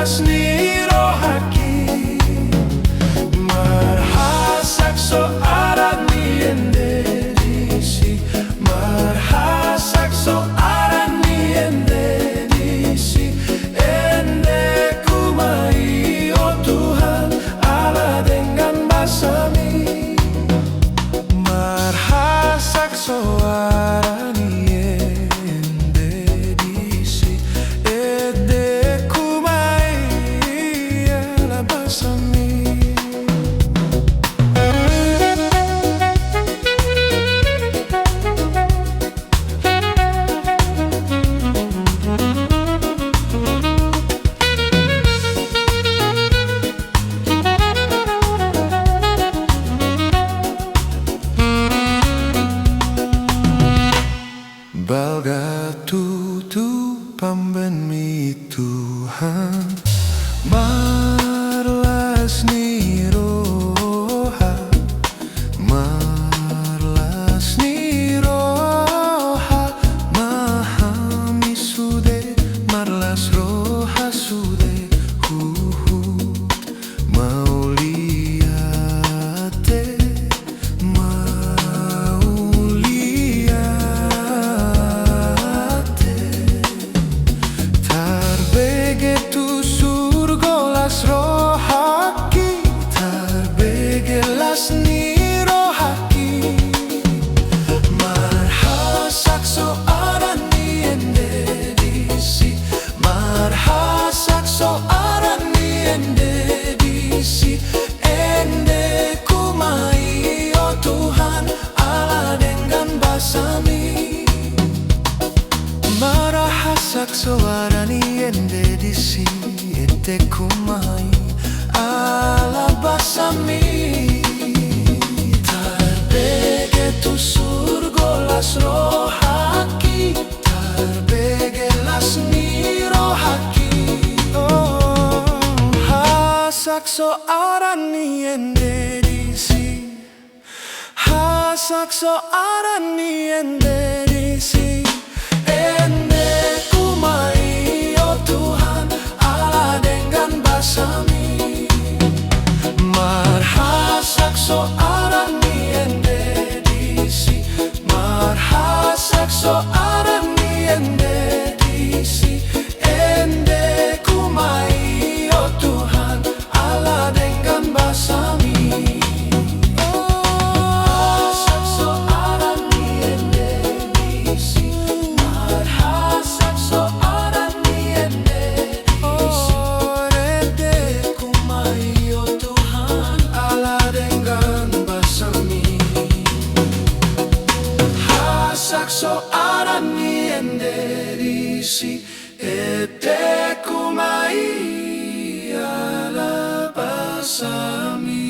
lasni rohaki marhasak so arani enderisi marhasak so arani enderisi ende kumai oh Tuhan Allah dengan basami marhasak so arani Balga tutu pamben mi Tuhan marlas ni roha marlas ni roha mahami sude marlas roha sude mauliate lasni rohaki marhasak so arani enderisi marhasak so arani enderisi ende kumai oh Tuhan Allah dengan basami marhasak so arani enderisi ende kumai Allah basami rohaki tarbege lasni rohaki oh hasak so arani enderisi hasak so arani enderisi ende kumai oh Tuhan Allah dengan basami marhasak so arani enderisi marhasak so arani enderisi ende kumai oh Tuhan Allah dengan basami marhasak so arani enderisi marhasak so arani enderisi ende kumai oh Tuhan Allah dengan basami so arani enderisi ete kumai ala basami.